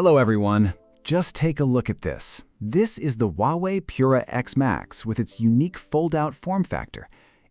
Hello everyone. Just take a look at this. This is the Huawei Pura X Max with its unique fold-out form factor.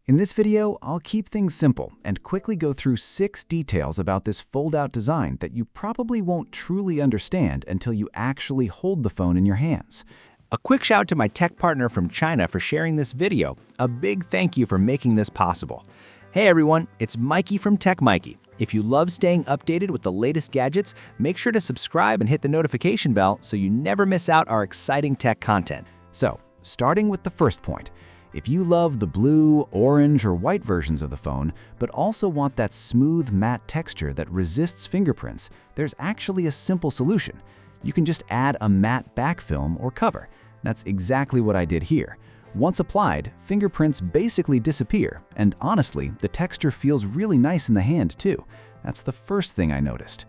In this video, I'll keep things simple and quickly go through 6 details about this fold-out design that you probably won't truly understand until you actually hold the phone in your hands. A quick shout to my tech partner from China for sharing this video. A big thank you for making this possible. Hey everyone, it's Maiky from techmaiky. If you love staying updated with the latest gadgets, make sure to subscribe and hit the notification bell so you never miss out our exciting tech content. So, starting with the first point, if you love the blue, orange, or white versions of the phone, but also want that smooth, matte texture that resists fingerprints, there's actually a simple solution. You can just add a matte back film or cover. That's exactly what I did here. Once applied, fingerprints basically disappear, and honestly, the texture feels really nice in the hand too. That's the first thing I noticed.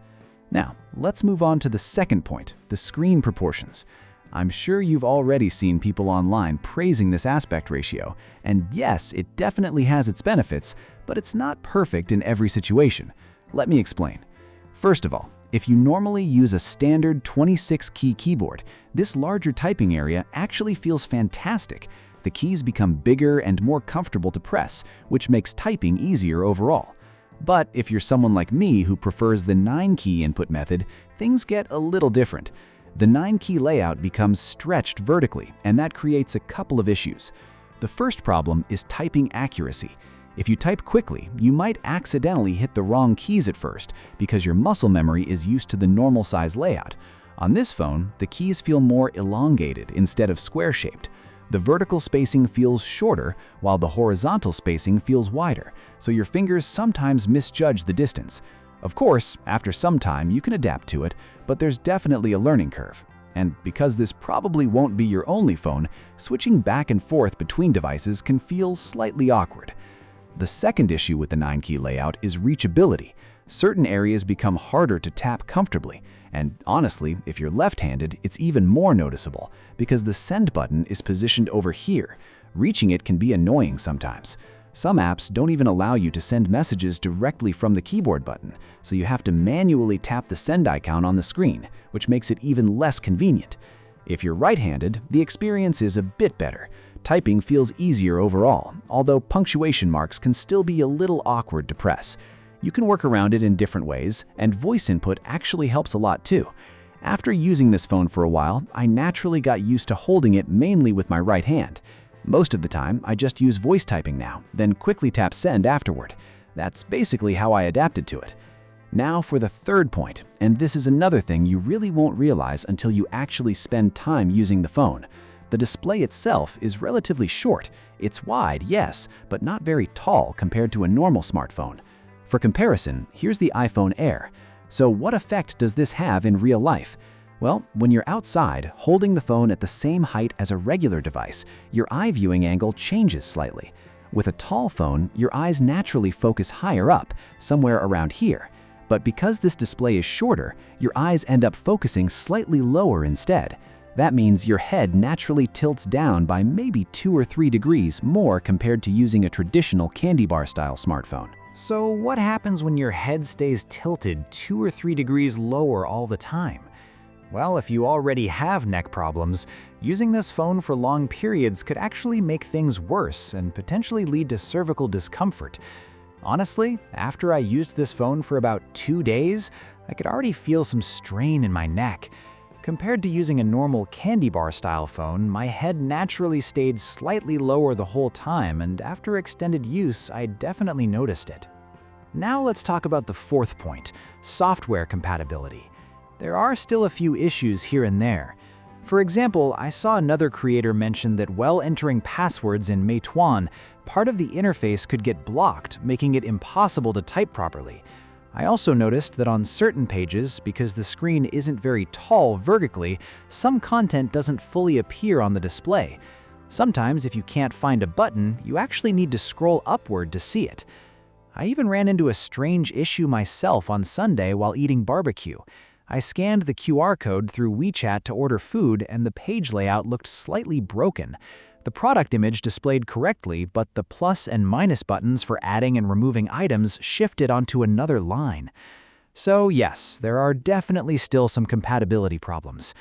Now, let's move on to the second point, the screen proportions. I'm sure you've already seen people online praising this aspect ratio, and yes, it definitely has its benefits, but it's not perfect in every situation. Let me explain. First of all, if you normally use a standard 26-key keyboard, this larger typing area actually feels fantastic. The keys become bigger and more comfortable to press, which makes typing easier overall. But if you're someone like me who prefers the 9-key input method, things get a little different. The 9-key layout becomes stretched vertically, and that creates a couple of issues. The first problem is typing accuracy. If you type quickly, you might accidentally hit the wrong keys at first because your muscle memory is used to the normal size layout. On this phone, the keys feel more elongated instead of square-shaped. The vertical spacing feels shorter, while the horizontal spacing feels wider, so your fingers sometimes misjudge the distance. Of course, after some time, you can adapt to it, but there's definitely a learning curve. And because this probably won't be your only phone, switching back and forth between devices can feel slightly awkward. The second issue with the 9-key layout is reachability. Certain areas become harder to tap comfortably, and honestly, if you're left-handed, it's even more noticeable because the send button is positioned over here. Reaching it can be annoying sometimes. Some apps don't even allow you to send messages directly from the keyboard button, so you have to manually tap the send icon on the screen, which makes it even less convenient. If you're right-handed, the experience is a bit better. Typing feels easier overall, although punctuation marks can still be a little awkward to press. You can work around it in different ways, and voice input actually helps a lot too. After using this phone for a while, I naturally got used to holding it mainly with my right hand. Most of the time, I just use voice typing now, then quickly tap send afterward. That's basically how I adapted to it. Now for the third point, and this is another thing you really won't realize until you actually spend time using the phone. The display itself is relatively short. It's wide, yes, but not very tall compared to a normal smartphone. For comparison, here's the iPhone Air. So what effect does this have in real life? Well, when you're outside, holding the phone at the same height as a regular device, your eye viewing angle changes slightly. With a tall phone, your eyes naturally focus higher up, somewhere around here. But because this display is shorter, your eyes end up focusing slightly lower instead. That means your head naturally tilts down by maybe 2 or 3 degrees more compared to using a traditional candy bar style smartphone. So what happens when your head stays tilted 2 or 3 degrees lower all the time? Well, if you already have neck problems, using this phone for long periods could actually make things worse and potentially lead to cervical discomfort. Honestly, after I used this phone for about 2 days, I could already feel some strain in my neck. Compared to using a normal candy bar style phone, my head naturally stayed slightly lower the whole time, and after extended use, I definitely noticed it. Now let's talk about the fourth point, software compatibility. There are still a few issues here and there. For example, I saw another creator mention that while entering passwords in Meituan, part of the interface could get blocked, making it impossible to type properly. I also noticed that on certain pages, because the screen isn't very tall vertically, some content doesn't fully appear on the display. Sometimes, if you can't find a button, you actually need to scroll upward to see it. I even ran into a strange issue myself on Sunday while eating barbecue. I scanned the QR code through WeChat to order food, and the page layout looked slightly broken. The product image displayed correctly, but the plus and minus buttons for adding and removing items shifted onto another line. So yes, there are definitely still some compatibility problems.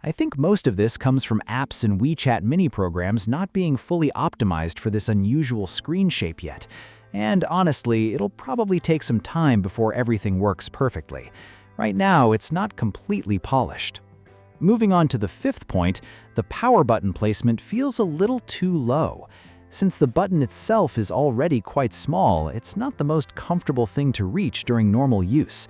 I think most of this comes from apps and WeChat mini programs not being fully optimized for this unusual screen shape yet. And honestly, it'll probably take some time before everything works perfectly. Right now, it's not completely polished. Moving on to the fifth point, the power button placement feels a little too low. Since the button itself is already quite small, it's not the most comfortable thing to reach during normal use.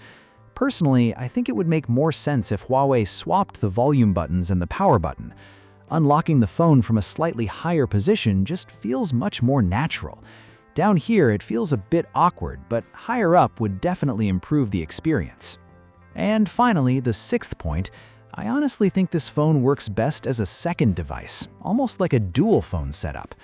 Personally, I think it would make more sense if Huawei swapped the volume buttons and the power button. Unlocking the phone from a slightly higher position just feels much more natural. Down here, it feels a bit awkward, but higher up would definitely improve the experience. And finally, the sixth point, I honestly think this phone works best as a second device, almost like a dual phone setup.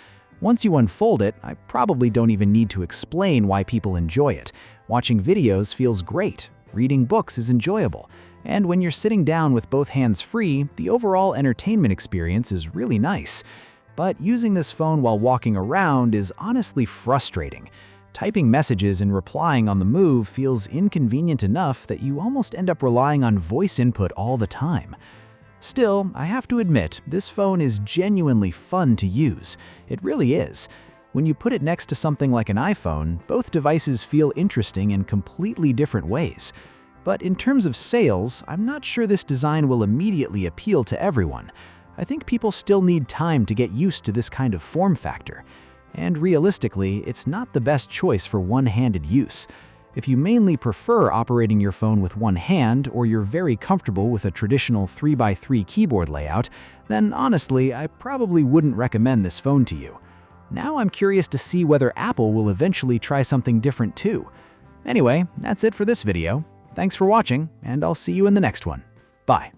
Once you unfold it, I probably don't even need to explain why people enjoy it. Watching videos feels great. Reading books is enjoyable, and when you're sitting down with both hands free, the overall entertainment experience is really nice. But using this phone while walking around is honestly frustrating. Typing messages and replying on the move feels inconvenient enough that you almost end up relying on voice input all the time. Still, I have to admit, this phone is genuinely fun to use. It really is. When you put it next to something like an iPhone, both devices feel interesting in completely different ways. But in terms of sales, I'm not sure this design will immediately appeal to everyone. I think people still need time to get used to this kind of form factor. And realistically, it's not the best choice for one-handed use. If you mainly prefer operating your phone with one hand, or you're very comfortable with a traditional 3x3 keyboard layout, then honestly, I probably wouldn't recommend this phone to you. Now I'm curious to see whether Apple will eventually try something different too. Anyway, that's it for this video. Thanks for watching, and I'll see you in the next one. Bye.